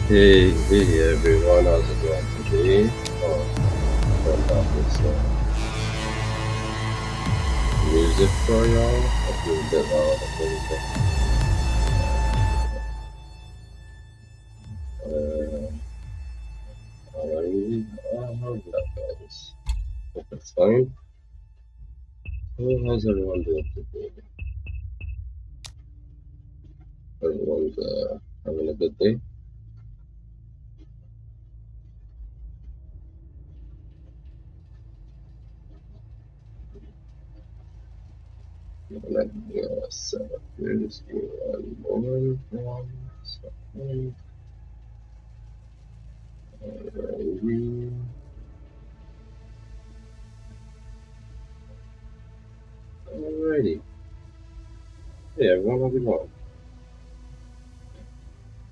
Hey everyone, how's it going today? Turned off this music for y'all. I feel a bit loud, I think. Alrighty, how's that guys? Hope it's fine. How's everyone doing today? Everyone's having a good day? Let me set up here. Just give me one second. Alrighty. Alrighty. Hey everyone, how's it going?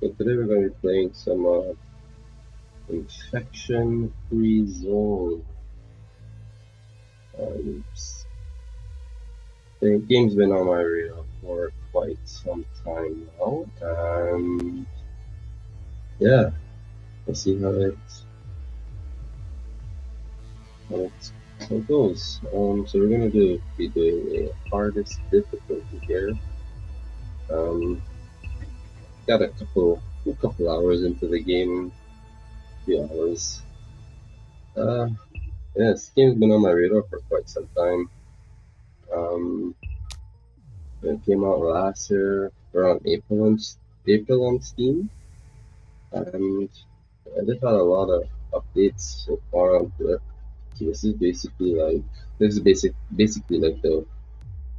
So today we're going to be playing some infection-free zone. Um, the game's been on my radar for quite some time now, and yeah, let's see how it goes. So we're gonna be doing a hardest difficulty here. Um, got a couple hours into the game, 3 hours. Uh, yeah, this game's been on my radar for quite some time. Um, it came out last year around April on Steam, and they've had a lot of updates so far onto it. So this is basically like the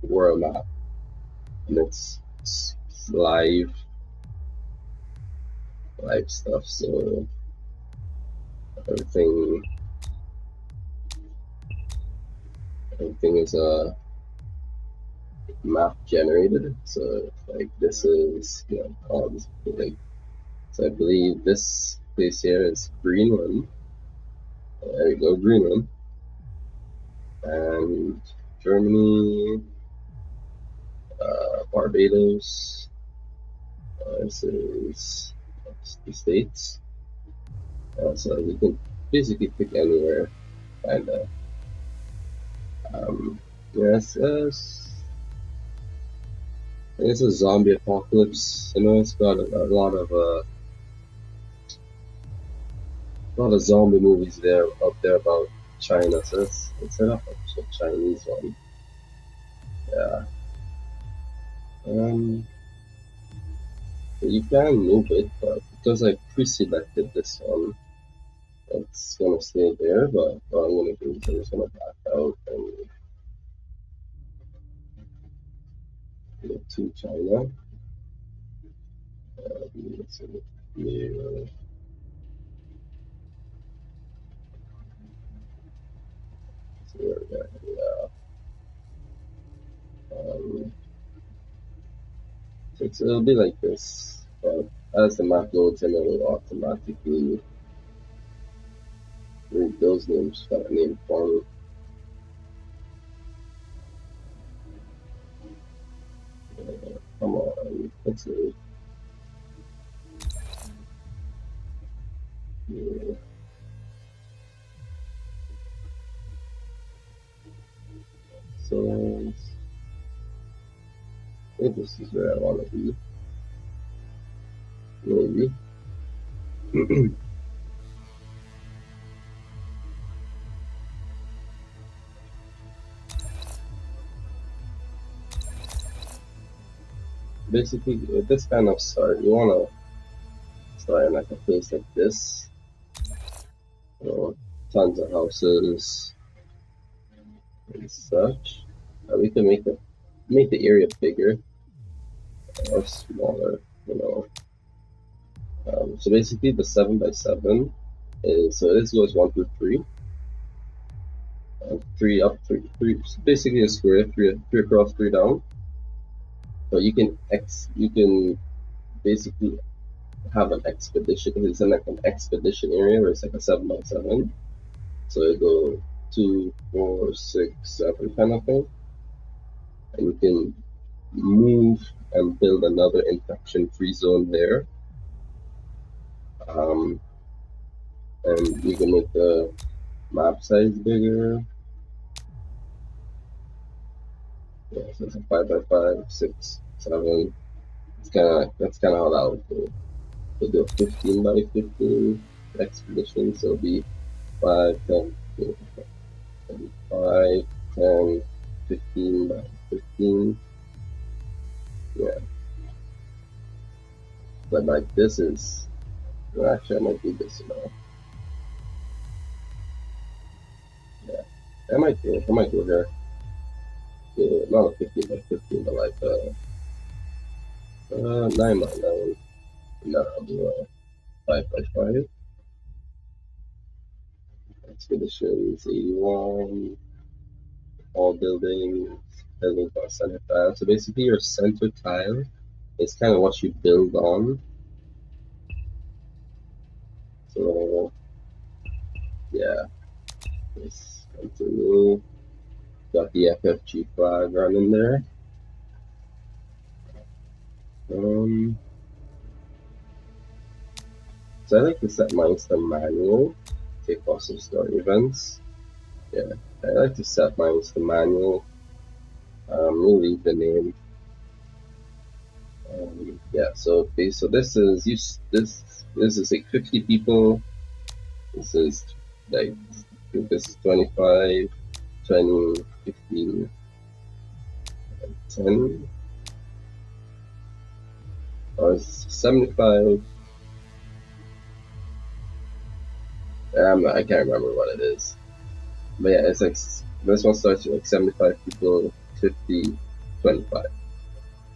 world map, and it's live stuff. So everything everything is map generated. So like this is all this like so I believe this place here is Greenland. There you go, Greenland. And Germany, Barbados. This is the States. So you can basically pick anywhere, kinda. Yes, it's a zombie apocalypse. You know, it's got a lot of zombie movies there up there about China. So it's set up a Chinese one. Yeah. Um, you can move it, but because I pre-selected this one, it's gonna stay there. But what I'm gonna do is I'm just gonna back out and go to China. Let's see, yeah, so where we got here, so it'll be like this. But as the map loads in, it will automatically read those names that are named for me. Come on, let's see. Yeah. So I think this is where I want to be. Maybe. Basically, with this kind of start, you want to start in like a place like this. You know, tons of houses and such. We can make the area bigger or smaller. You know. So basically, the 7x7 is so this goes 1, 2, 3. 3 up, 3. Basically a square, three across, 3 down. So you can basically have an expedition. It's in like an expedition area where it's like a 7x7. So you go 2, 4, 6, 7 kind of thing, and you can move and build another infection-free zone there. And you can make the map size bigger. Yeah, so it's a 5x5, 6, 7. That's kind of how that would go. We'll do a 15 by 15 expedition, so it'll be 5, 10, 5, 10, 15 by 15. Yeah. But like this is, well, actually I might do this now. Yeah. I might go here. Yeah, not a 15 by 15, but like 9 by 9. No, I'll do a 5 by 5. Expeditions 81. All buildings are center tile. So basically your center tile is kind of what you build on. So yeah, let's continue. Got the FFG flag running there. So I like to set mine to manual. Take off some story events. Yeah, I like to set mine to manual. We'll leave the name. Yeah, so this is like 50 people. This is like I think this is 25, 20, 15, 10, or 75. I can't remember what it is. But yeah, it's like this one starts with like 75 people, 50, 25.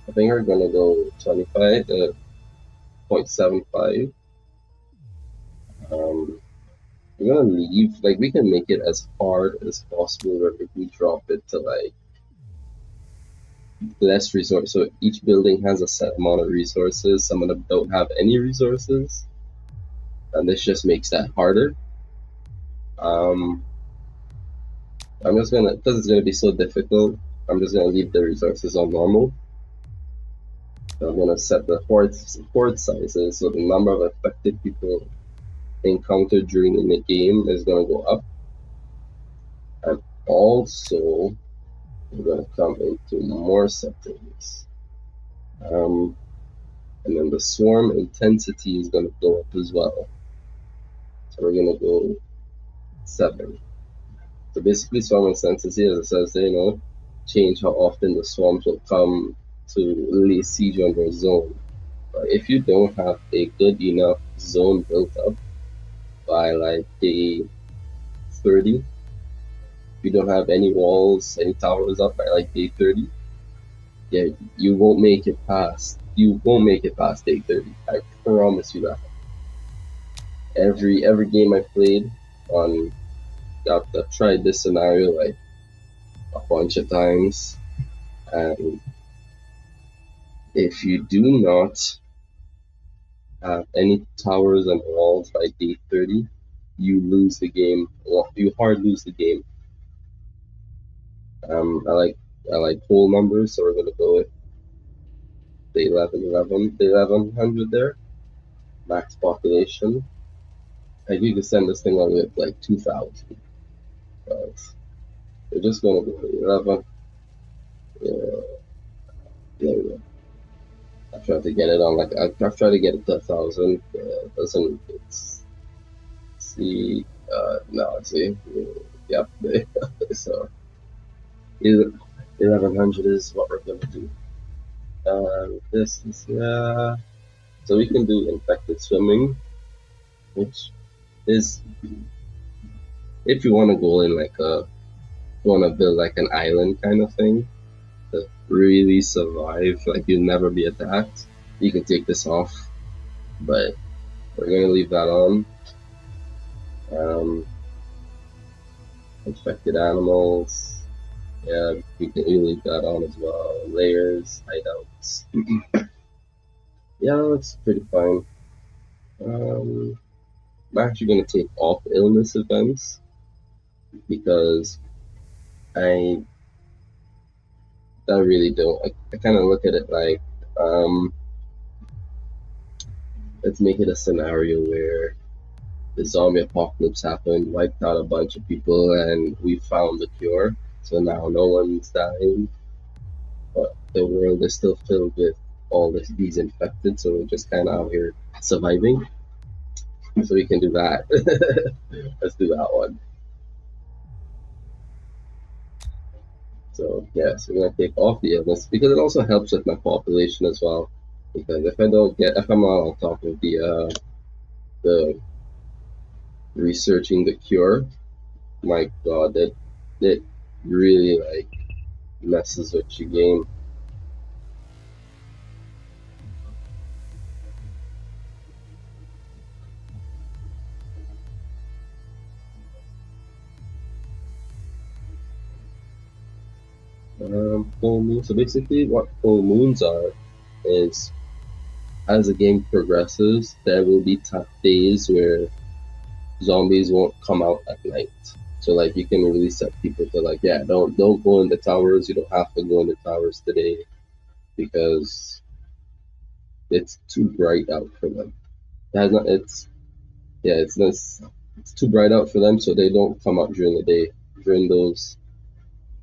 I think we're gonna go 25 to 0.75. We're gonna leave, like we can make it as hard as possible if we drop it to like less resource. So each building has a set amount of resources. Some of them don't have any resources, and this just makes that harder. I'm just gonna, because it's gonna be so difficult, I'm just gonna leave the resources on normal. So I'm gonna set the horde sizes, so the number of affected people encountered during the game is gonna go up. And also, we're gonna come into more settings. And then the swarm intensity is gonna go up as well. So we're gonna go 7. So basically swarm intensity, as it says there, change how often the swarms will come to lay siege on your zone. But if you don't have a good enough zone built up by like day 30, if you don't have any walls, any towers up by like day 30, yeah, you won't make it past. You won't make it past day 30. I promise you that. Every game I played on, I've tried this scenario like a bunch of times, and if you do not have any towers and walls by day 30, you lose the game. Well, you hard lose the game. I like whole numbers, so we're gonna go with the 1100 there. Max population. I need to send this thing on with like 2,000. We're just gonna go with 11. Yeah, there we go. I tried to get it on like I've tried to get it to 1,000. It doesn't. It's see. No, see. Yep. So 1100 is what we're gonna do. This is so we can do infected swimming, which is if you want to go in like want to build like an island kind of thing to really survive, like you'll never be attacked. You can take this off, but we're gonna leave that on. Infected animals. Yeah, we can leave that on as well. Layers, hideouts. Yeah, looks pretty fine. I'm actually going to take off illness events because I really don't. I kind of look at it like let's make it a scenario where the zombie apocalypse happened, wiped out a bunch of people, and we found the cure. So now no one's dying, but the world is still filled with these infected. So we're just kind of out here surviving. So we can do that. Let's do that one. So yes, we're gonna take off the illness because it also helps with my population as well. Because if I'm not on top of the researching the cure, my God, that really like messes with your game. Full moon. So basically, what full moons are is as the game progresses, there will be days where zombies won't come out at night. So like you can really set people to like, yeah, don't go in the towers. You don't have to go in the towers today because it's too bright out for them. It has not, it's yeah, it's too bright out for them, so they don't come out during the day during those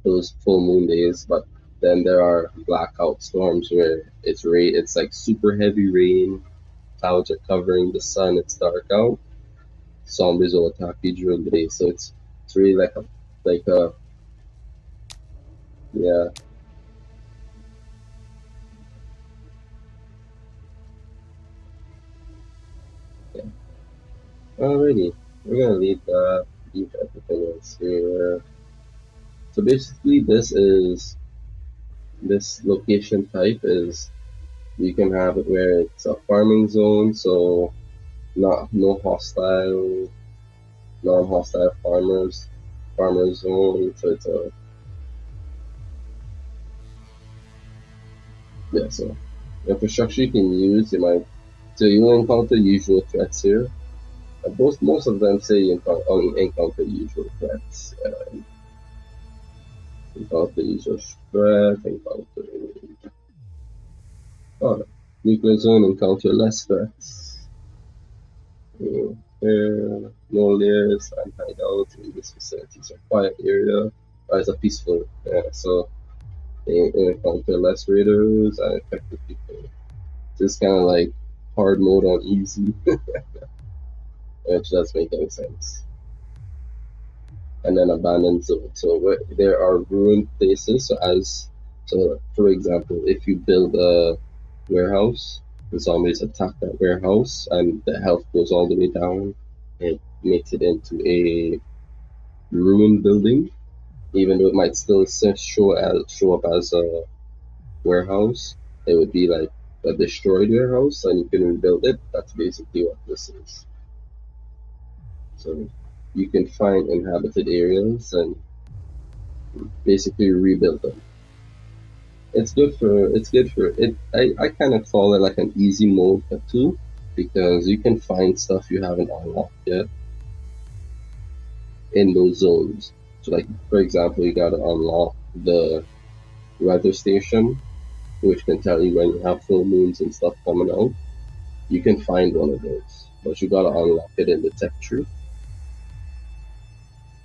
full moon days. But then there are blackout storms where it's like super heavy rain, clouds are covering the sun, it's dark out. Zombies will attack you during the day, so it's really like a yeah. Yeah. Alrighty, we're gonna leave everything else here. So basically, this location type is you can have it where it's a farming zone, so not no hostile, non-hostile farmer zone. So it's a yeah. So infrastructure you can use, so you will encounter usual threats here. Most of them say you encounter usual threats. Encounter usual threats. Encounter oh, nuclear zone. Encounter less threats. No layers and hideouts in this facility. It's a quiet area. It's a peaceful. So they encounter less raiders and effective people. Just kind of like hard mode on easy, which does make any sense. And then abandoned zone. So there are ruined places. So for example, if you build a warehouse, the zombies attack that warehouse, and the health goes all the way down. It makes it into a ruined building, even though it might still show up as a warehouse. It would be like a destroyed warehouse, and you can rebuild it. That's basically what this is. So you can find inhabited areas and basically rebuild them. It's good for it. I kind of call it like an easy mode too, because you can find stuff you haven't unlocked yet in those zones. So like for example, you gotta unlock the weather station, which can tell you when you have full moons and stuff coming out. You can find one of those, but you gotta unlock it in the tech tree.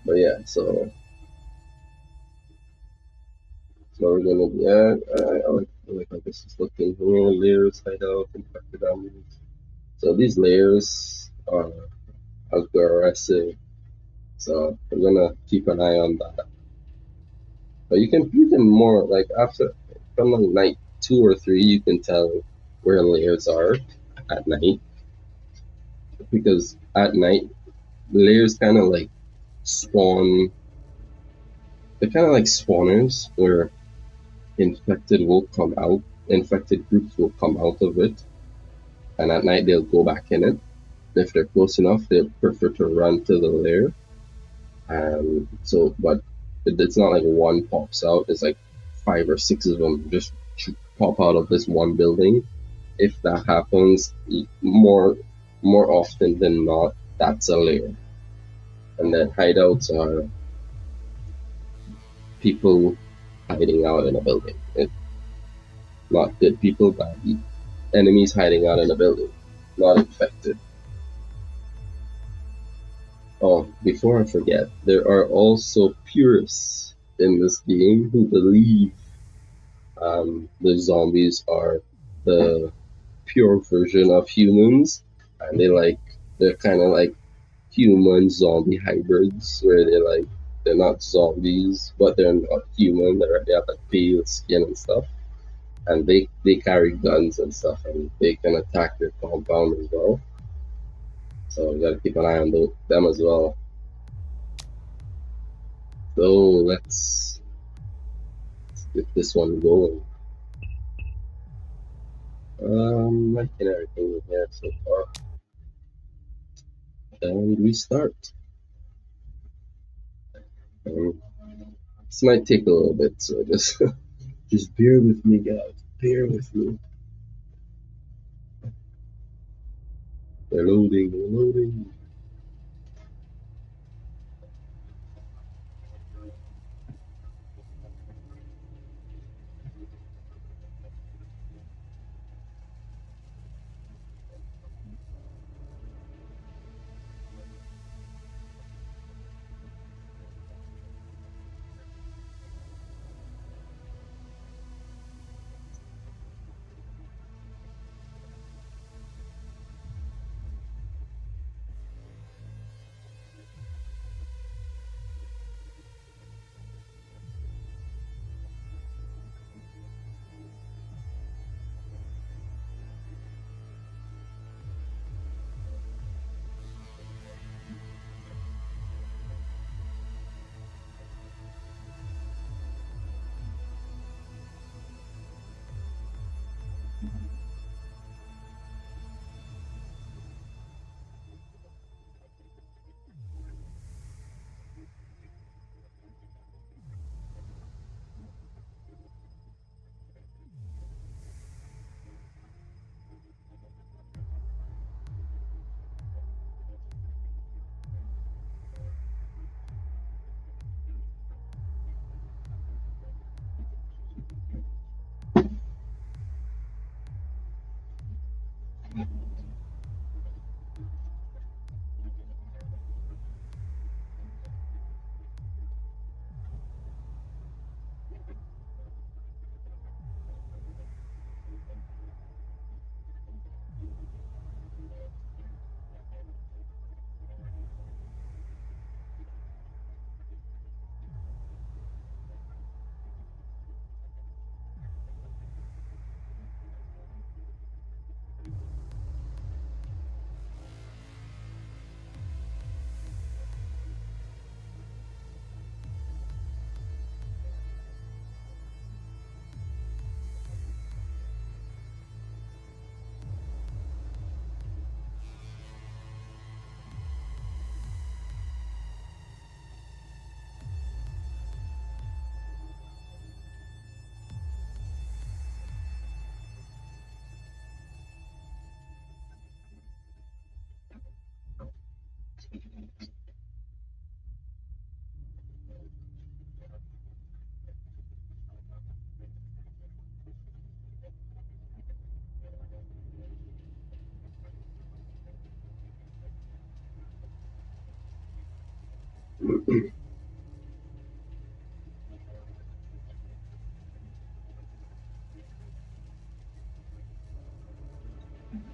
But yeah, so we're gonna yeah, I like how this is looking here. Layers, hideout, infected enemies. So these layers are aggressive. So I'm gonna keep an eye on that. But you can more like after from like night 2 or 3, you can tell where layers are at night because at night layers kind of like spawn. They're kind of like spawners where infected will come out. Infected groups will come out of it, and at night they'll go back in it. If they're close enough, they'll prefer to run to the lair. But it's not like one pops out. It's like 5 or 6 of them just pop out of this one building. If that happens, more often than not, that's a lair. And then hideouts are people hiding out in a building. Not good people, but enemies hiding out in a building. not infected. Oh, before I forget, there are also purists in this game who believe the zombies are the pure version of humans, and they're kind of like human zombie hybrids, where they're not zombies, but they're not human. They have like pale skin and stuff, and they carry guns and stuff, and they can attack your compound as well. So you gotta keep an eye on them as well. So let's get this one going. Liking everything we have so far, and we start. Um, this might take a little bit, so just just bear with me, guys. Bear with me. They're loading. They're loading.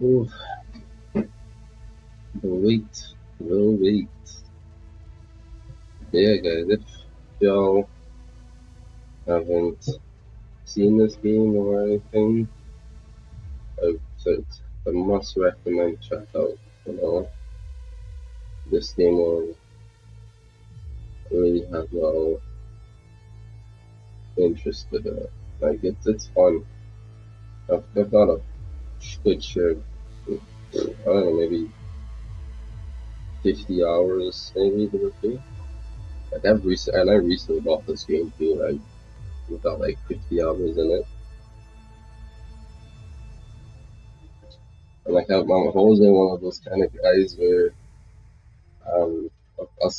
Ooh, the wait, the wait. Yeah, guys, if y'all haven't seen this game or anything, it's a must recommend check out. You know, this game will really have y'all interested in it. Like it's fun. I've got a good share. I don't know, maybe 50 hours, maybe to the Like I recently bought this game too. Like we got like 50 hours in it. And like I'm always one of those kind of guys where um I'll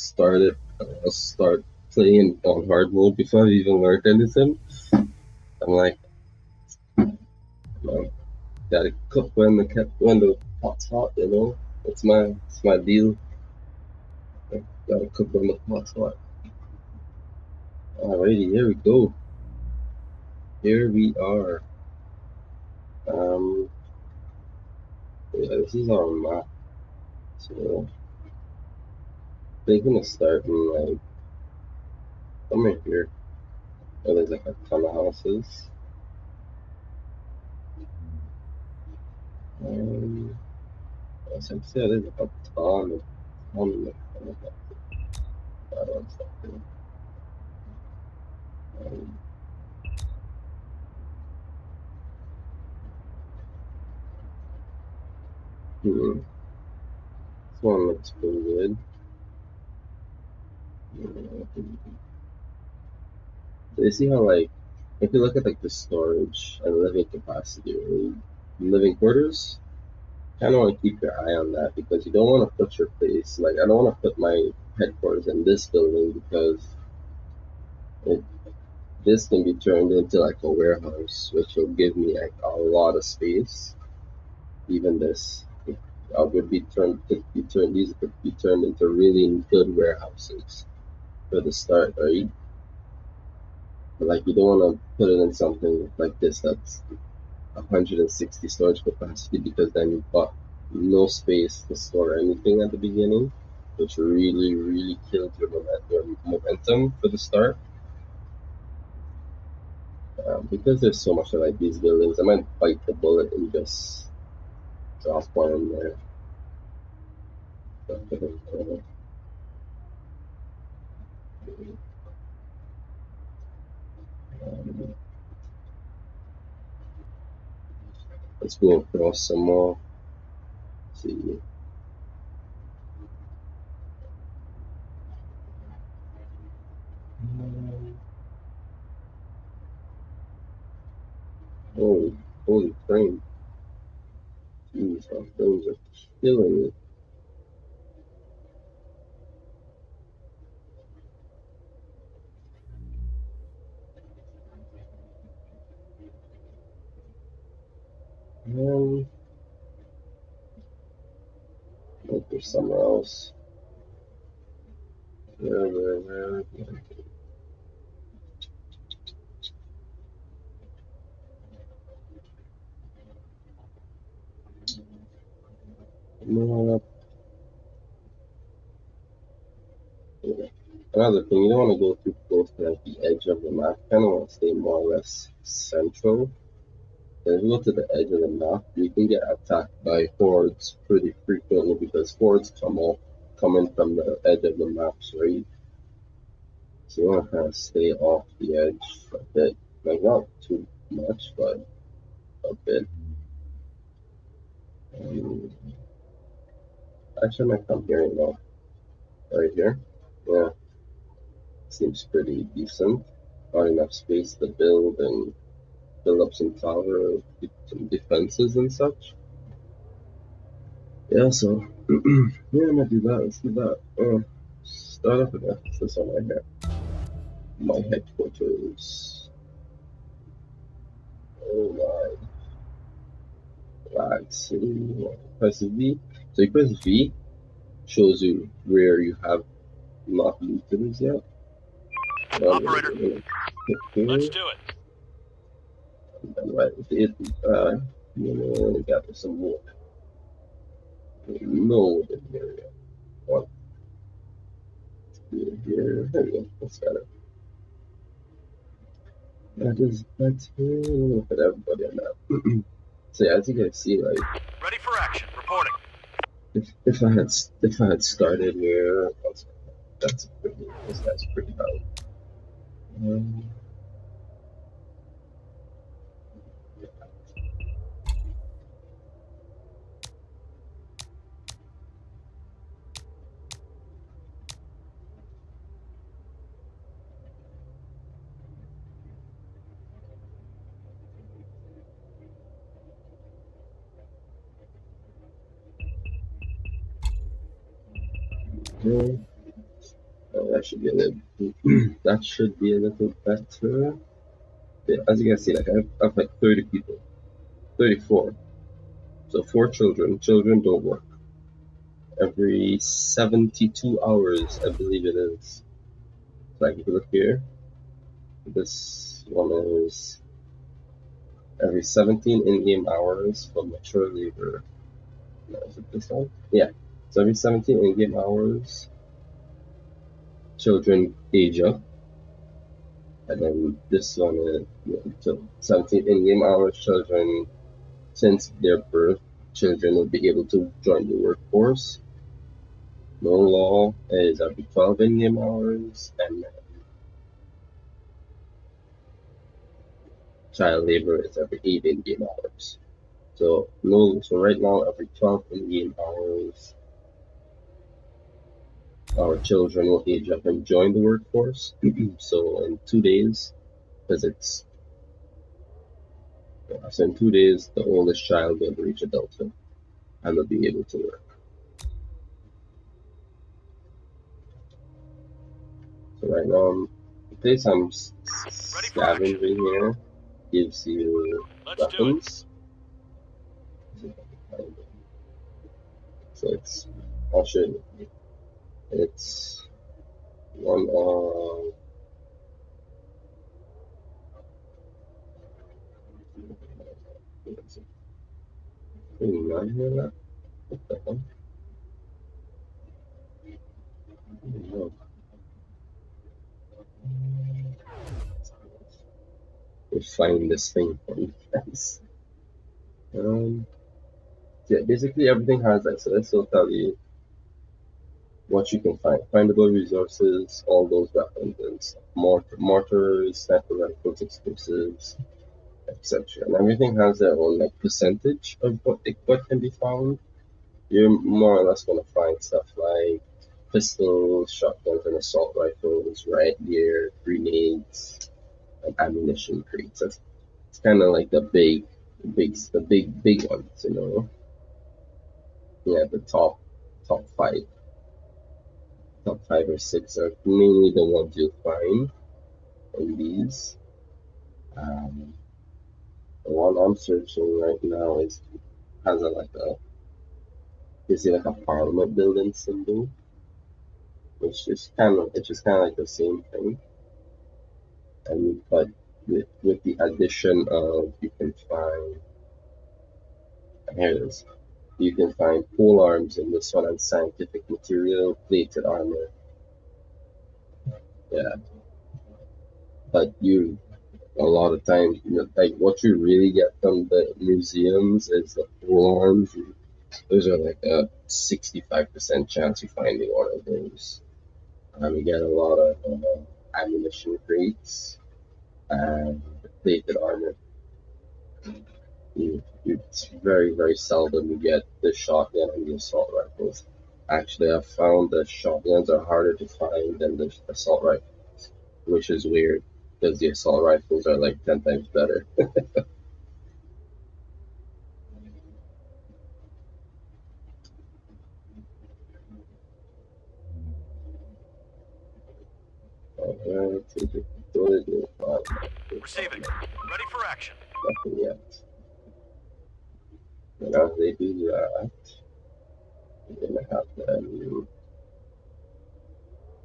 start playing on hard mode before I even learned anything. I'm like, man, gotta cook when the hot, you know. It's my deal. I gotta cook them with hot. Alrighty, here we go. Here we are. Um, yeah, this is our map. So they're gonna start in like somewhere here. Where there's like a ton of houses. As I said, there's a ton of something. Um, this one looks pretty good. So you see how like if you look at like the storage and living capacity, right? Living quarters, kind of want to keep your eye on that because you don't want to put your place like I don't want to put my headquarters in this building because it, this can be turned into like a warehouse, which will give me like a lot of space. Even this would be turned these could be turned into really good warehouses for the start, right? But like you don't want to put it in something like this that's 160 storage capacity because then you've got no space to store anything at the beginning, which really kills your momentum for the start. Because there's so much of like these buildings, I might bite the bullet and just drop one in there. Um, let's go across some more. Let's see. Holy, holy frame. Jeez, our frames are killing me. Um, like there's somewhere else. Where? No, another thing, you don't want to go too close to like the edge of the map. You kind of want to stay more or less central. If you go to the edge of the map, you can get attacked by hordes pretty frequently because hordes come in from the edge of the maps, right? So you want to kind of stay off the edge a bit, like not too much, but a bit. Um, actually, I might come here, right here. Yeah, seems pretty decent. Got enough space to build and build up some tower, some defenses and such. Yeah, so yeah, I'm gonna do that. Let's do that. Start off with that. This on my head. My headquarters. Oh my flag city. Press V. So you press V, shows you where you have not looted as yet. Operator, let's do it. And then right with it, gather some wood. No wood in here yet. One here. There we go. That's better. That is better. We'll put everybody on that. So yeah, as you guys see, like Ready for action. Reporting. if I had started here, that's pretty. This guy's pretty high. Um, yeah, that should be a little. That should be a little better. Yeah, as you guys see, like I have like 30 people, 34. So for children don't work. Every 72 hours, I believe it is. So I can look here. This one is every 17 in-game hours for mature labor. No, is it this one? Yeah. So every 17 in-game hours, children age up. And then this one is so 17 in-game hours, children, since their birth, children will be able to join the workforce. No law is every 12 in-game hours, and child labor is every 8 in-game hours. So right now every 12 in-game hours, our children will age up and join the workforce. So in 2 days, because it's so in 2 days, the oldest child will reach adulthood and will be able to work. So right now, the place I'm scavenging here gives you weapons. So I'll show you. It's one of, none here left. What the hell? No. We'll find this thing for you guys. Yeah, basically everything has that. So this will tell you what you can find. Findable resources, all those weapons and stuff. Mortars, sniper rifles, explosives, etc. And everything has their own like percentage of what can be found. You're more or less gonna find stuff like pistols, shotguns, and assault rifles, riot gear, grenades, and ammunition crates. It's kind of like the big ones, you know. Yeah, the top five, top 5 or 6 are mainly the ones you'll find in these. Um, the one I'm searching right now has like a parliament building symbol, which is kind of like the same thing. But with the addition of here it is. You can find pole arms in this one and scientific material, plated armor. Yeah, but a lot of times, like what you really get from the museums is the pole arms. Those are like a 65% chance of finding one of those. You get a lot of ammunition crates and plated armor. It's very, very seldom you get the shotgun and the assault rifles. Actually, I've found that shotguns are harder to find than the assault rifles, which is weird because the assault rifles are like 10 times better. Alright, Receiving. Ready for action. nothing yet. And as they do that, we're gonna have them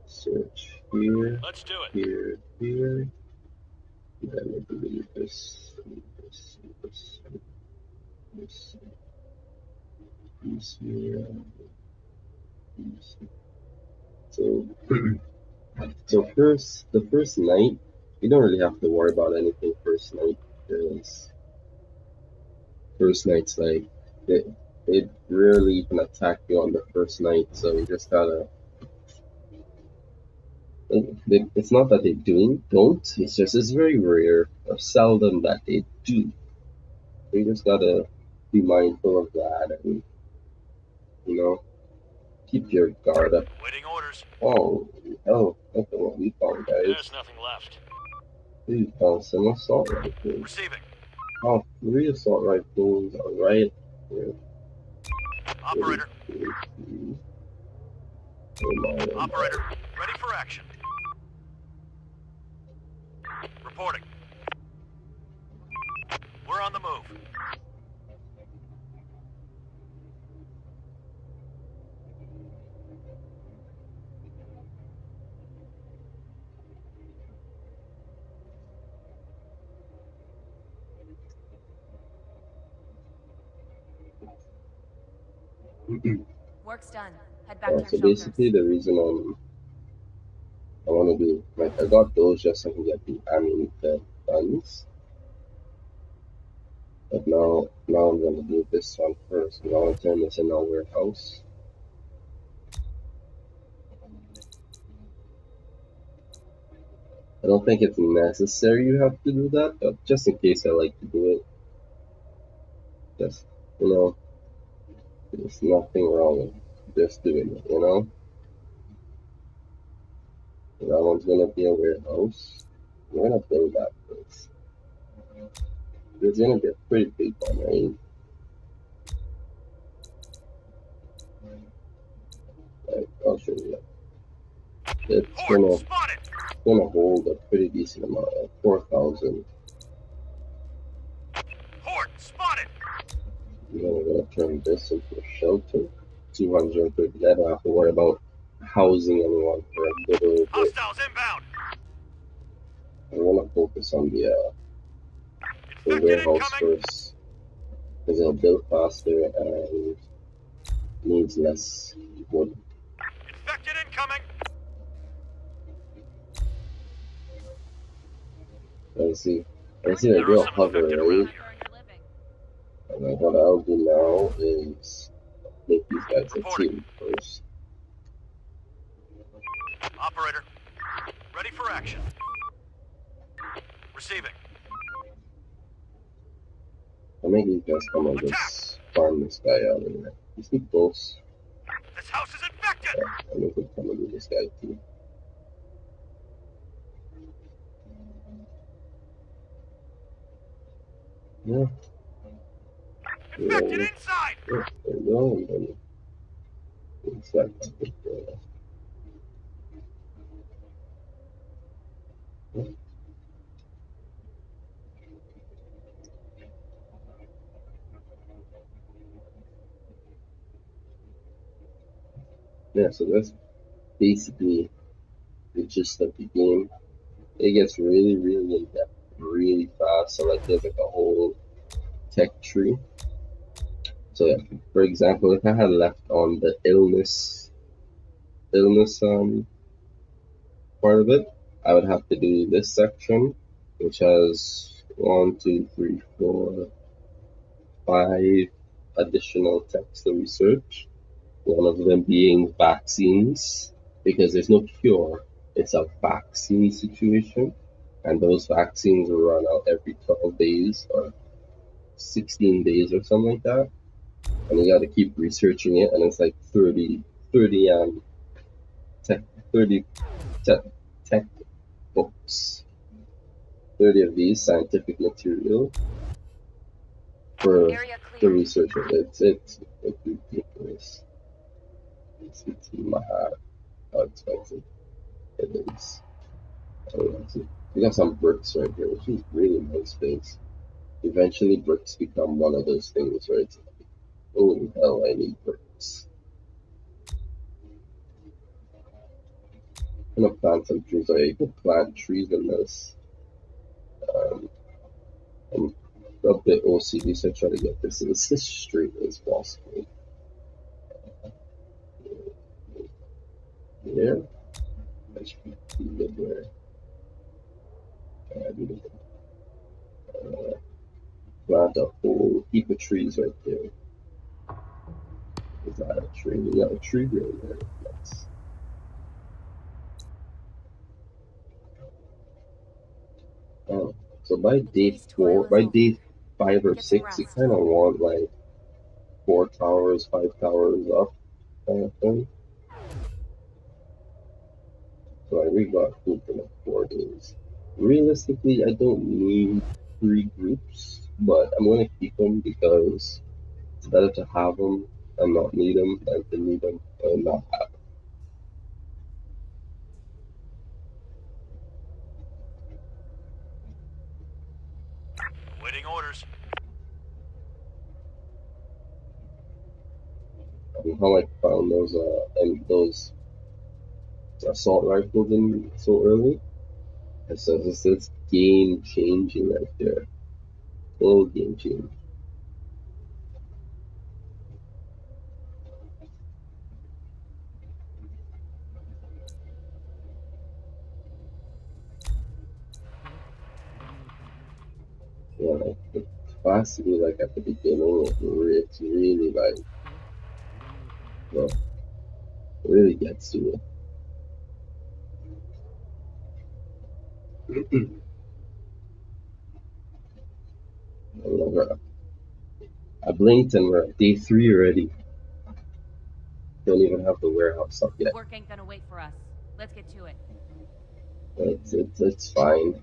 search here, Let's do it. here, here. And then I believe this, piece here, piece. So, the first night, you don't really have to worry about anything first night because first night's like it rarely even attack you on the first night, so you just gotta. It's not that they don't. It's just it's very rare or seldom that they do. So you just gotta be mindful of that and you know keep your guard up. Waiting orders. Oh hell, look at what we found, There's guys. nothing left. We found some assault rifles. Receiving. Oh, 3 assault rifles. All right. Operator. Oh my. Operator. Ready for action. Reporting. We're on the move. Work's done. Head back to your So shelters. basically, the reason I want to do like I got those just so I can get the animated guns, but now I'm gonna do this one first. I want to turn this in our warehouse. I don't think it's necessary you have to do that, but just in case I like to do it, just there's nothing wrong with just doing it. So that one's gonna be a warehouse. We're gonna build that first. It's gonna be a pretty big one, right? Like, I'll show you. It's Horde gonna spotted. hold a pretty decent amount, like 4,000. Horde spotted. We're gonna turn this into a shelter. 230. I don't have to worry about housing anyone for a little bit. Hostiles inbound. I wanna focus on the Infected warehouse incoming. first because it'll build faster and needs less wood. Infected incoming. I see the There are girl some hover, infected right? around here. And then what I'll do now is make these guys a Reporting. team first. Operator. Ready for action. Receiving. I'll make these guys come and Attack. just farm this guy out of here. He's too close. This house is infected. I'll make him come and do this guy too. Yeah, Infected yeah, inside. yeah, there we go. And then infect. Yeah, so that's basically the gist of the game. It gets really, really in depth really fast. So like there's like a whole tech tree. So yeah, for example, if I had left on the illness part of it, I would have to do this section, which has one, two, three, four, five additional text to research. One of them being vaccines, because there's no cure. It's a vaccine situation, and those vaccines will run out every 12 days or 16 days or something like that. And you got to keep researching it, and it's like 30 tech, 30 tech books, 30 of these scientific material for Area the clear. research. It's ridiculous. It's mad how expensive it is. We got some bricks right here, which is really nice things. Eventually, bricks become one of those things where it's like, holy hell, I need bricks. I'm gonna plant some trees. Or you can plant trees in this. Um, I'm a bit OCD, so I try to get this as straight as possible. Yeah, that should be good there. Plant a whole heap of trees right there. Is that a tree? We got a tree right there. Nice. Oh, so by The day day's toil four, is by over. day 5 or Get some 6, you rest. kind of want like 4 towers, 5 towers up kind of thing. So I really got food for like 4 days. Realistically, I don't need 3 groups, but I'm gonna keep them because it's better to have them and not need them than to need them and not have Awaiting orders. them. And how I found those assault rifles in so early. And so this is game changing right there. Full game changing. Yeah, like the capacity, like at the beginning, it's really like, well, it really gets to you. I blinked and we're at day 3 already. Don't even have the warehouse up yet. Work ain't gonna wait for us. Let's get to it. It's fine.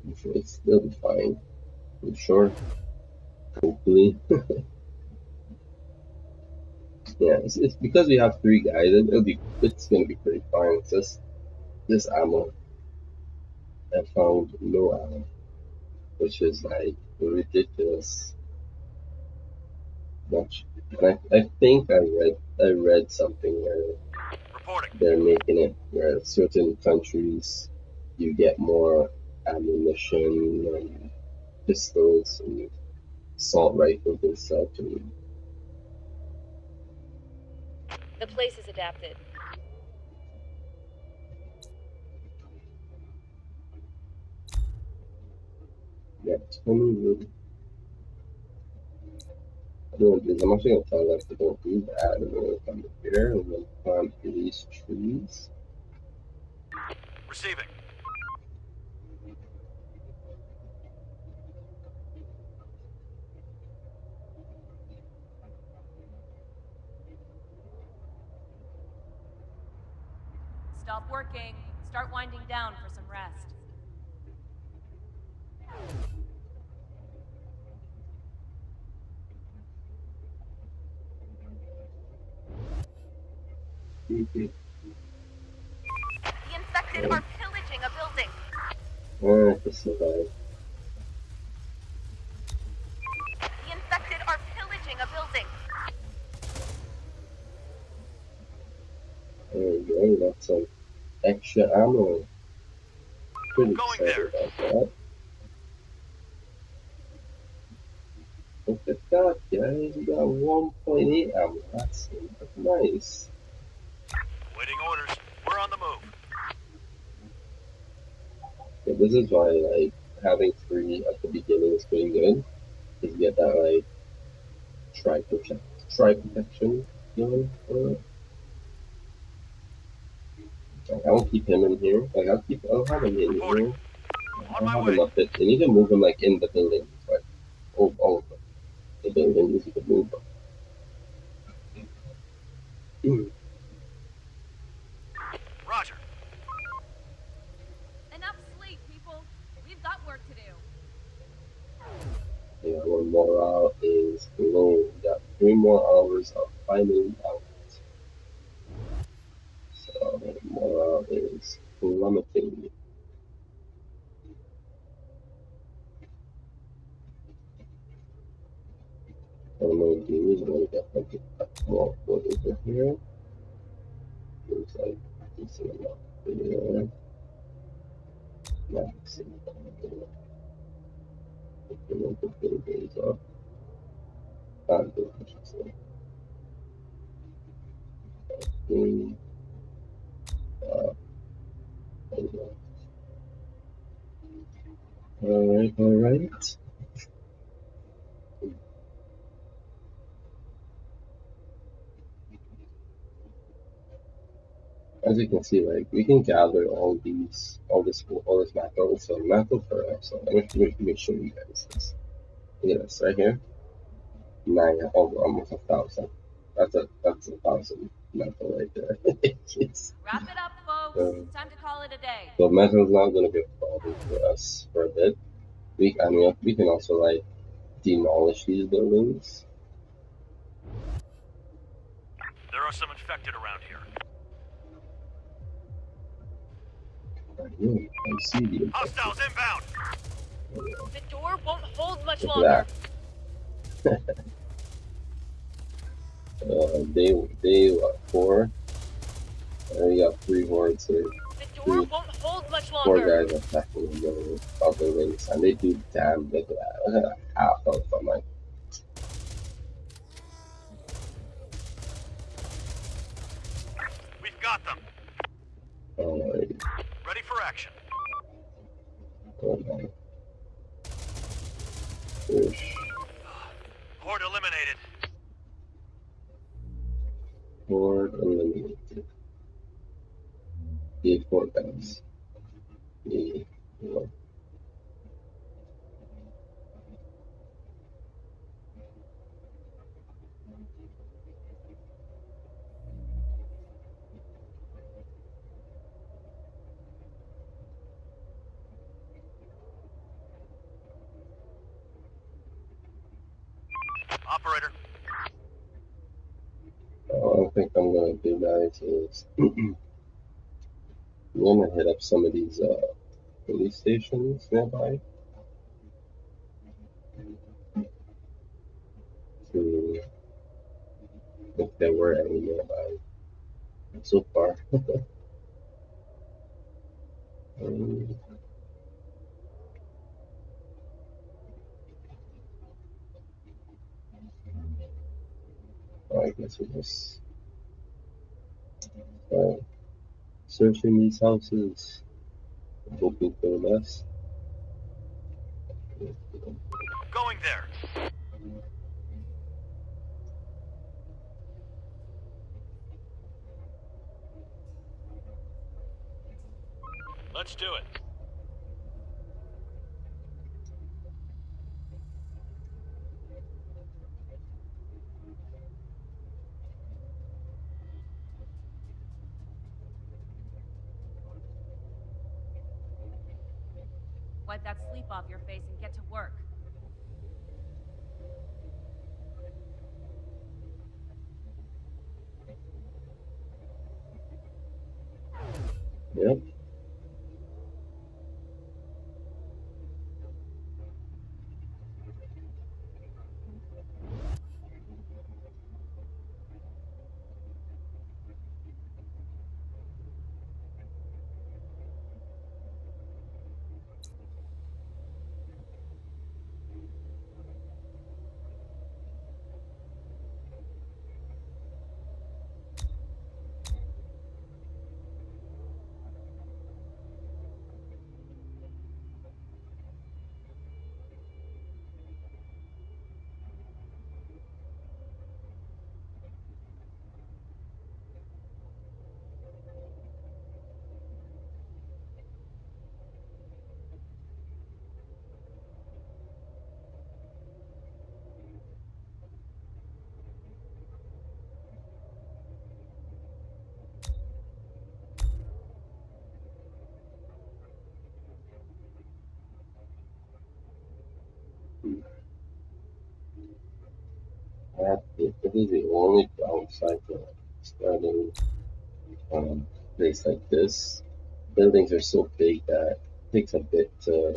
I'm sure it'll be fine. I'm sure. Hopefully. Yeah, it's because we have 3 guys. It's gonna be pretty fine. It's just this ammo. I found no ammo, which is like ridiculous much. And I think I read something where Reporting. they're making it where certain countries you get more ammunition and pistols and assault rifles and such. And The place is adapted. yeah, 20 wood. I don't know, I'm actually gonna tell them to don't do that. I'm gonna come here and then plant these trees. Receiving. Stop working. Start winding down for some rest. Mhm. The infected are pillaging a building. Alright, to survive. The infected are pillaging a building. There we go, we got some extra ammo. Pretty Going excited there. about that. Look at that, guys. We got 1.8 ammo. That's nice. Waiting orders. We're on the move. Yeah, this is why, like, having 3 at the beginning is pretty good. Because you get that, like, tri protection feeling. Like, I'll keep him in here. Like, I'll have him in Reporting. here. On I'll my have him way. up it. And you can move him, like, in the building. Like, all of them. The buildings, you can move them. Roger. Enough sleep, people. We've got work to do. Yeah, our morale is low. We got 3 more hours of finding out. So, morale is plummeting. I don't know, dude. I'm gonna get like a more wood over here. Looks like a decent amount there. Max. The buildings up. I should say. 3, 5, alright, alright. As you can see, like we can gather all this metal. So metal for us. So let me show you guys this. Look at this right here. 9, almost 1,000. That's 1,000 metal right there. It's, Wrap it up, folks. um, Time to call it a day. so metal is not going to be a problem for us for a bit. We can also like demolish these buildings. There are some infected around here. I see the Hostiles inbound. The door won't hold much Look longer. at that. Day what, 4? We got 3 hordes here. The door won't hold much 4 longer. guys attacking the buildings, and they do damn good at that. Look at that, half of them. Like, We've got them. alright, Ready for action. oh my. Reward unlimited. Yay, 4 guys. Yay. Well, Operator, I think I'm gonna do, guys, is I'm gonna hit up some of these police stations nearby to if there were any nearby so far. um, I guess we're just uh, searching these houses, hoping for the best. going there. Let's do it. Wipe that sleep off your face and get to work. Yep. This is the only downside to starting a place like this. Buildings are so big that it takes a bit to.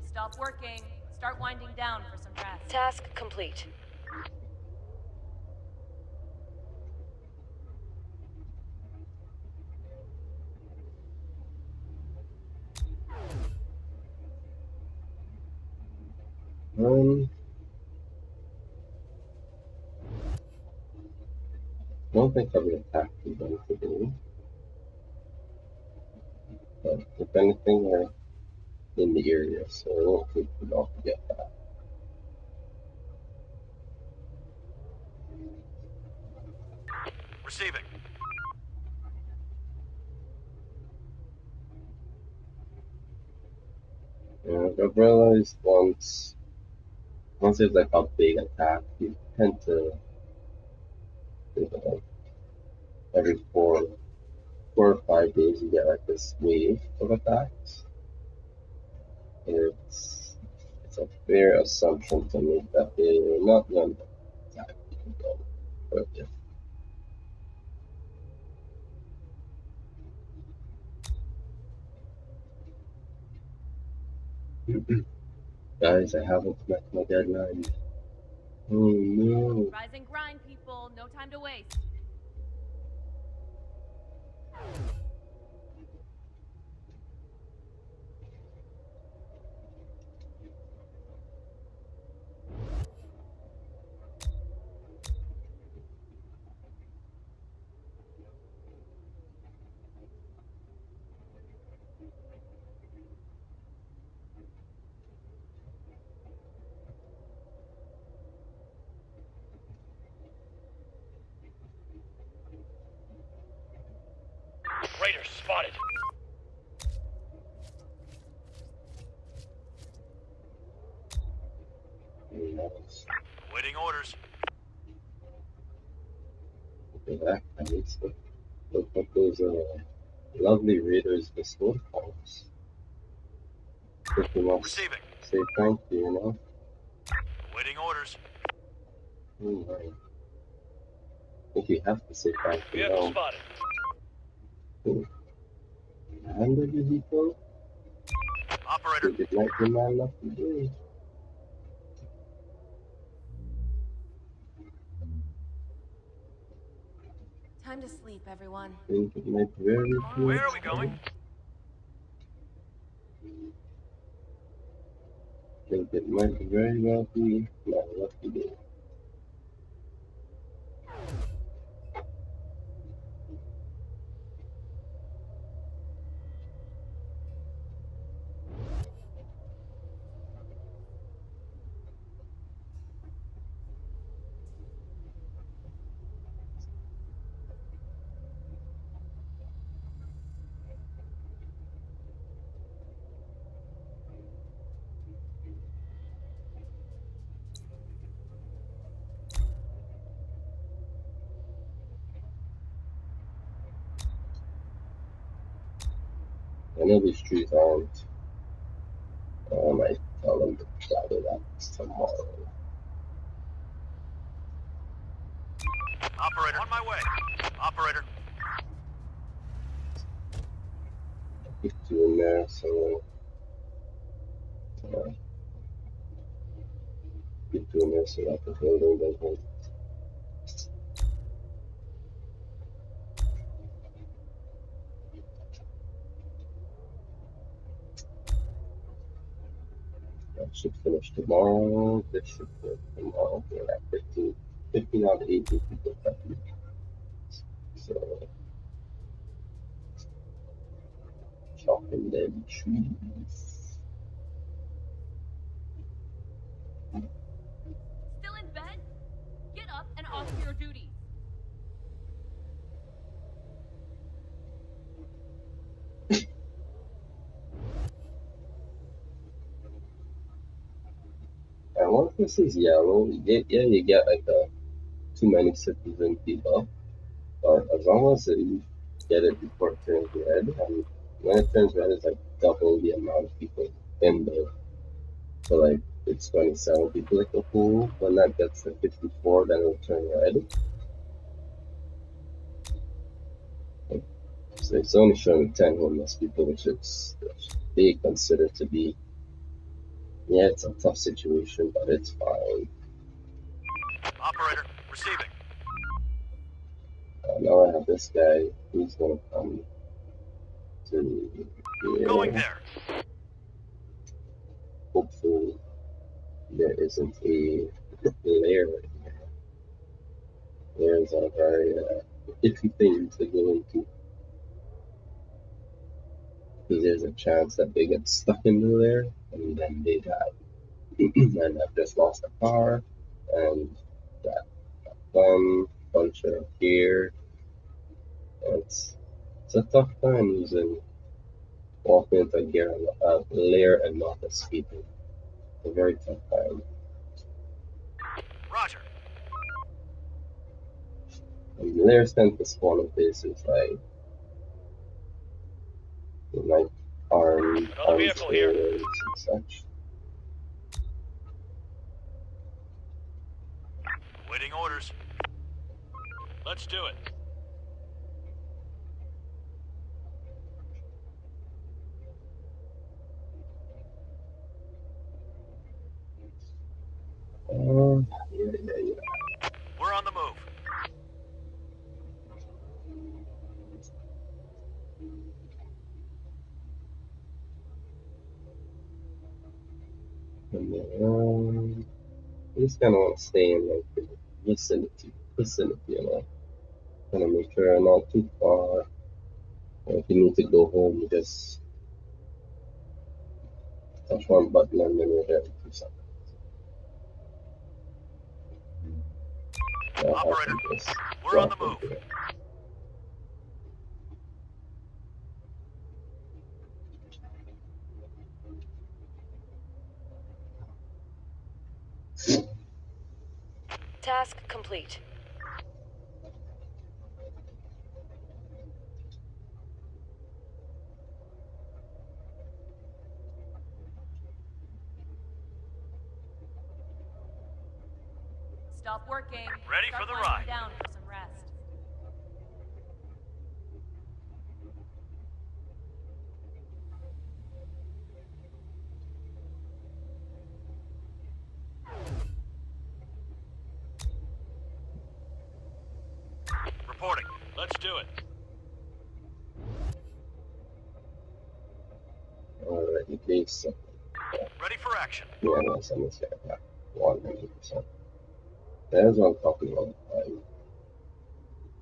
Stop working. Start winding down for some rest. Task complete. I don't think I'm attack is going to do, but if anything, we're in the area, so I don't think we all forget that. Receiving. I've realized once there's like a big attack, you tend to, you know, every 4 or 5 days you get like this wave of attacks. It's a fair assumption to make that they're not going to attack people though. But if guys, I haven't met my deadline. Oh no. Rise and grind, people. No time to waste. Traitor spotted. Nice. Waiting orders. Okay, that nice. Look at those lovely readers with sword colors. Making us Receiving. say thank you, you know? Waiting orders. Right. I think you have to say thank you Vehicle now. spotted. And the vehicle, Operator. it might be man enough to do. Time to sleep, everyone. I think it might very Tomorrow Where good. are we going? I think it might very well be man enough to do. I know these trees aren't. I might tell them to gather that tomorrow. Operator. On my way. Operator. Get two in there, so get two in there so that the building doesn't. That should finish tomorrow. This should finish tomorrow. We're at 15 out of 18 people prepping. So, chopping them trees. Still in bed? Get up and off to your duties. And once this is yellow, you get like too many citizen people. But as long as you get it before it turns red, and when it turns red, it's like double the amount of people in there. So like it's 27 people like the pool. When that gets to 54, then it'll turn red. So it's only showing 10 homeless people, which they consider to be, yeah, it's a tough situation, but it's fine. Operator. Receiving. Now I have this guy who's gonna come to Going here. there. Hopefully there isn't a layer in here. Layers are very iffy thing to go into because there's a chance that they get stuck in the layer and then they die. And I've just lost a car and got bunch of gear. It's a tough time using walking into a layer and not escaping. It's a very tough time. Roger. And the layers tend to spawn in places like armed Another vehicle here. stores and such. Waiting orders. Let's do it. Yeah. We're on the move. And then, I just kind of want to stay in like the vicinity, you know. Kind of make sure I'm not too far. If you need to go home, you just touch one button and then you're there in 2 seconds. Operator, Just we're on the drop move. into it. Task complete. Stop working. Ready Start for the winding ride. down for some rest. Reporting. Let's do it. Alright, you can set Ready for action. yeah, no, send this guy back 100%. That's what I'm talking about.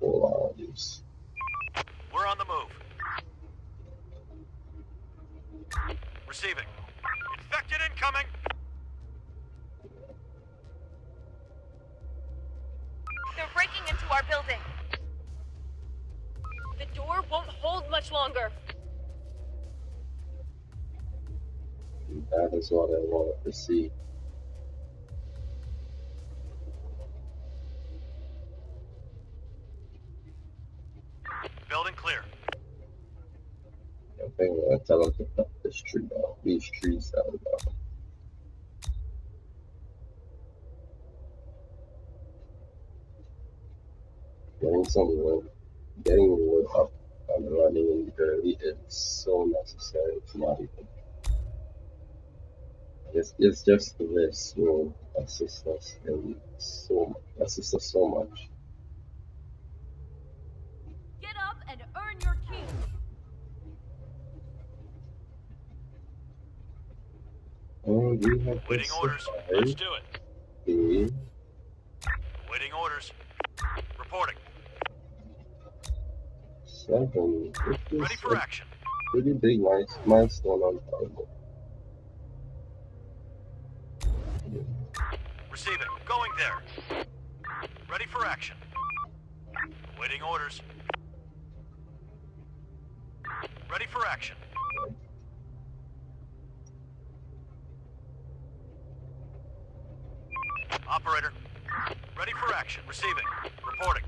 Full use. We're on the move. Receiving. Infected incoming. They're breaking into our building. The door won't hold much longer. That is what I wanted to see. Building clear. I think I'm gonna tell them to cut this tree down. These trees down. Getting some wood, getting wood up and running early is so necessary. It's not even. It's just this will assist us in assist us so much. Get up and earn your keep. And we have Waiting just orders. Let's survived do it. the Waiting orders. Reporting. 7. This Ready is for a action. pretty big milestone on Target. Receiving. Going there. Ready for action. Waiting orders. Ready for action. Operator. Ready for action. Receiving. Reporting.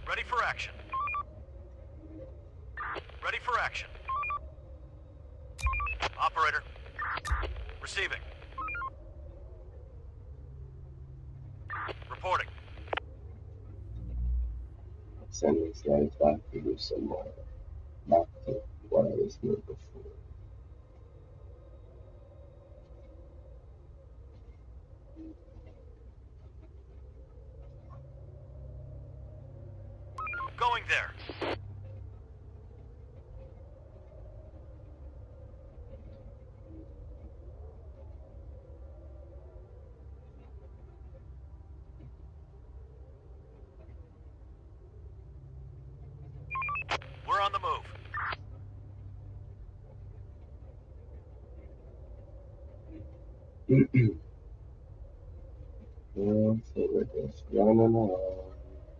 Ready for action. Ready for action. Operator. Receiving. Reporting. Send these guys back to do some more. Back to what I was doing before. Going there. We're on the move. Yeah, so we're just running around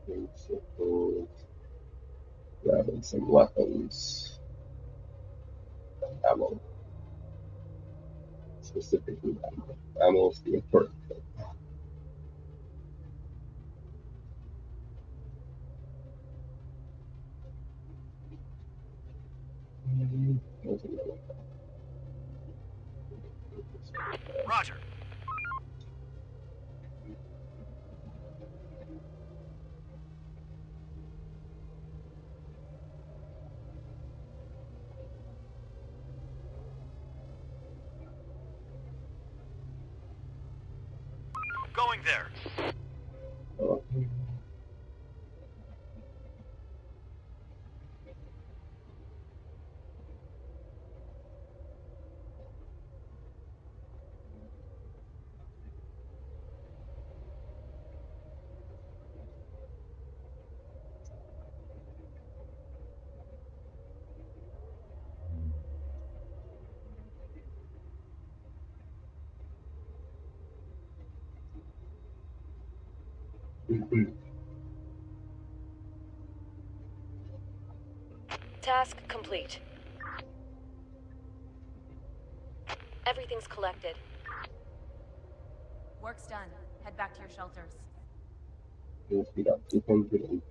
in circles, grabbing some weapons and ammo. Specifically ammo. Ammo is the important thing. There's another Roger. Going there. one. Task complete. Everything's collected. Work's done. Head back to your shelters. Yes, we got 240,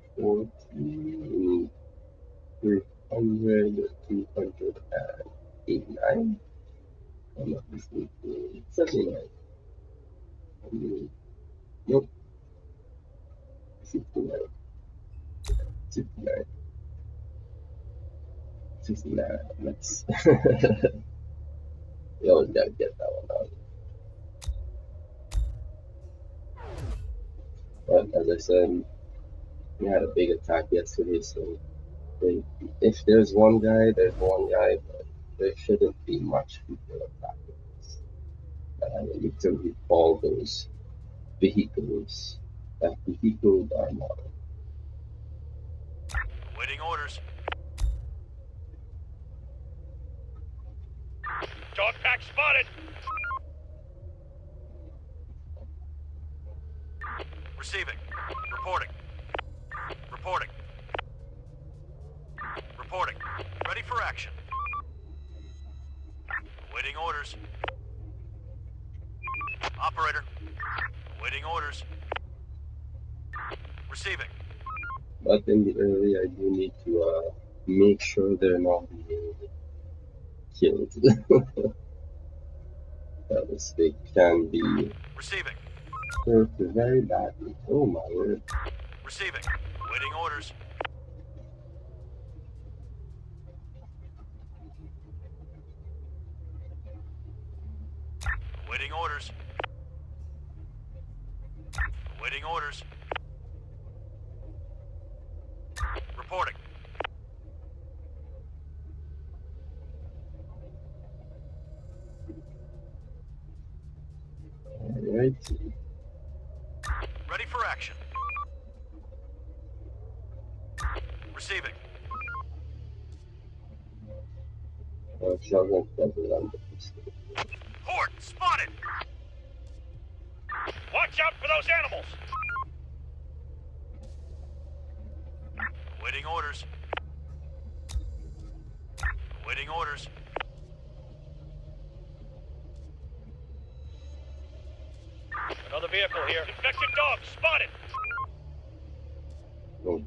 300, 289. I'm not mistaken. 79. Nope, 69. 69. 69. Let's. You always gotta get that one out. But as I said, we had a big attack yesterday, so if there's one guy, there's one guy, but there shouldn't be much people attacking us. Literally all those vehicles that vehicled our model. Waiting orders. Dog pack spotted. Receiving. Reporting. Reporting. Reporting. Ready for action. Waiting orders. Operator. Waiting orders. Receiving. But in the early, I do need to make sure they're not being killed. Else they can be Receiving. hurt very badly. Oh my word. Receiving. Waiting orders. Waiting orders. Waiting orders. Reporting. Alright. Ready for action. Receiving. Shotgun double on the pistol. Horde spotted. Watch out for those animals. Waiting orders. Waiting orders. Another vehicle here. Infected dog spotted. Oh.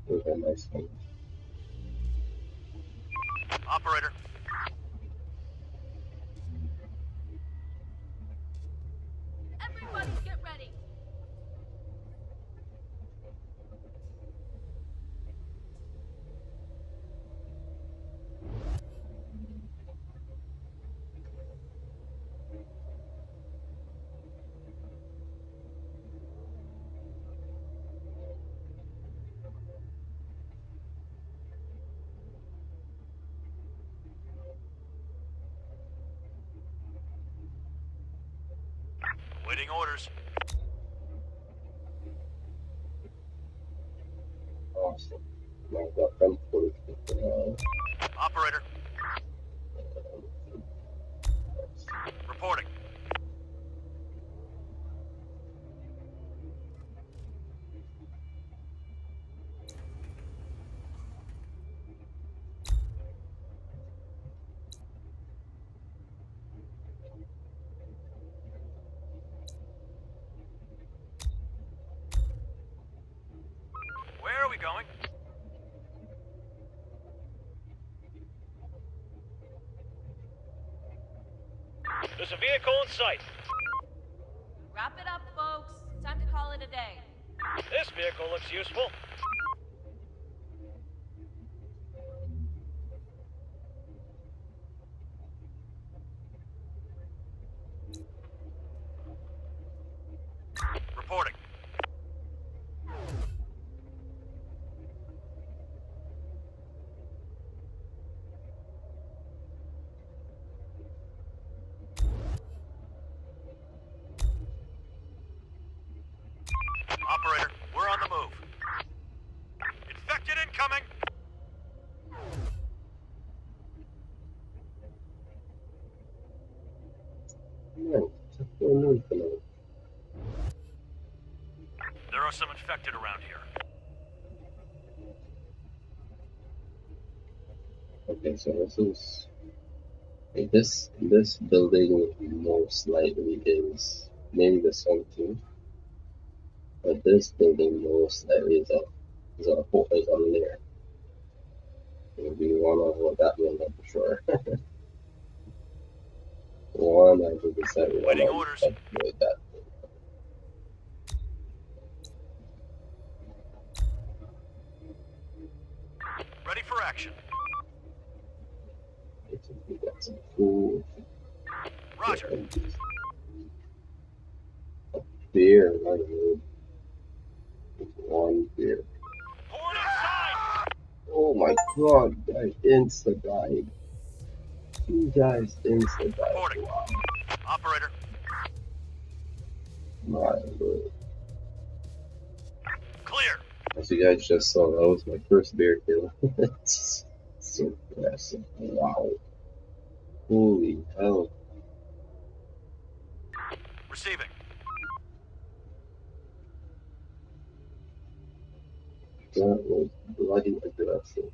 Those are nice ones. Operator. Everybody get ready. Waiting orders. Awesome. Now I've got them for Operator. Reporting. Where are we going? There's a vehicle in sight. Wrap it up, folks. Time to call it a day. This vehicle looks useful. Reporting. Operator, we're on the move. Infected incoming! No, just for noon for now. There are some infected around here. Okay, so this building most likely is maybe this one too. But this building, most areas is on there. It'll be one of what that building for sure. 100% one Waiting of orders. with that. Ready for action. We got some food, Roger. beer, I need one beer. Port inside. Oh my god, I insta died. You guys insta died. Reporting. Wow, Operator. my lord. Clear. As you guys just saw, that was my first beer kill. It's so impressive. Wow. Holy hell. Receiving. That was bloody aggressive.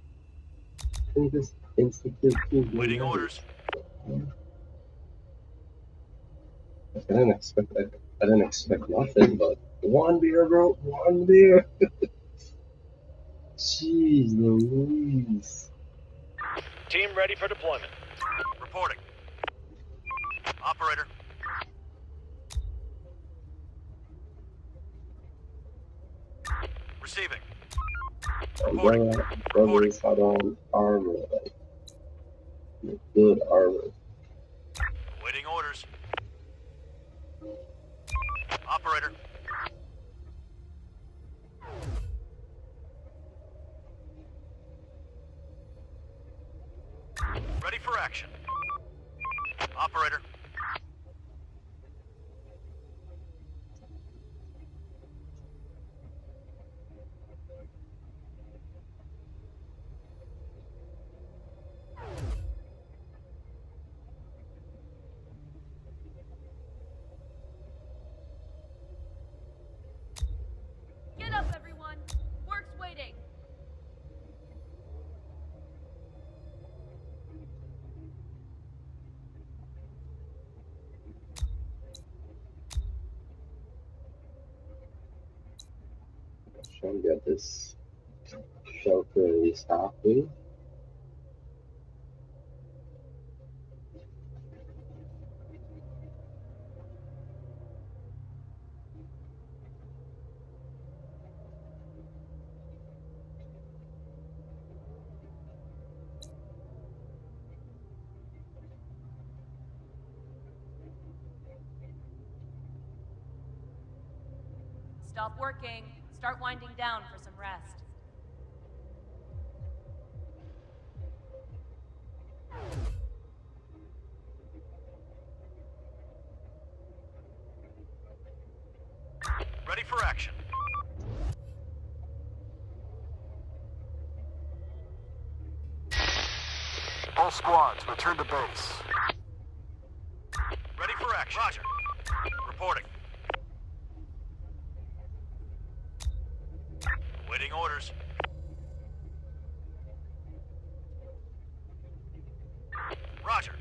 I think this insta kill too Waiting nice. orders. I didn't expect nothing, but one beer, bro. One beer. Jeez Louise. Team ready for deployment. Reporting. Operator. Receiving. Reporting. Umbrella Reporting. brothers had on armor, like good armor. Waiting orders. Operator. Ready for action. Operator. Get up, everyone! Work's waiting! Trying to get this shelter at least halfway. Stop working. Start winding down for some rest. Ready for action. All squads, return to base. Ready for action. Roger. Reporting. Waiting orders. Roger.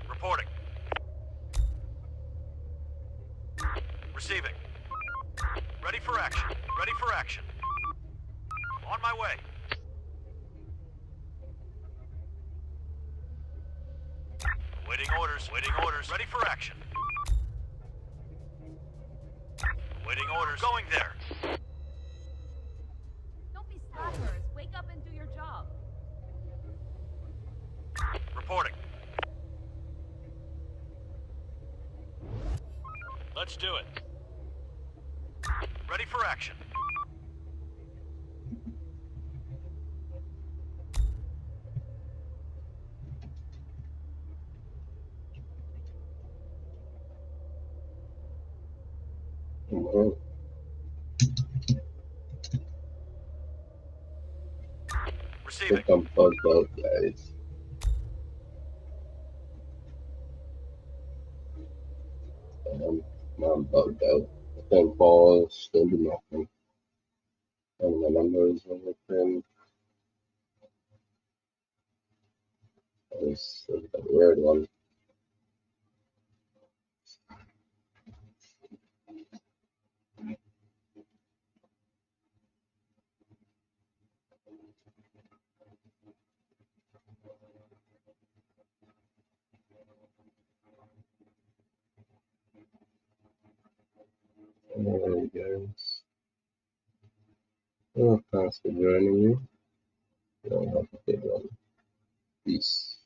Reporting. Receiving. Ready for action. Ready for action. On my way. Waiting orders. Waiting orders. Ready for action. Waiting orders. Going there. Don't be slackers. Wake up and do your job. Reporting. Let's do it. Ready for action. Oh, I Receiving. think I'm bugged out, guys. I'm bugged out. I can't fall, still do nothing. And my numbers are open. This is a weird one. Alright, guys. Oh, thanks for joining me. Have a good one. Peace.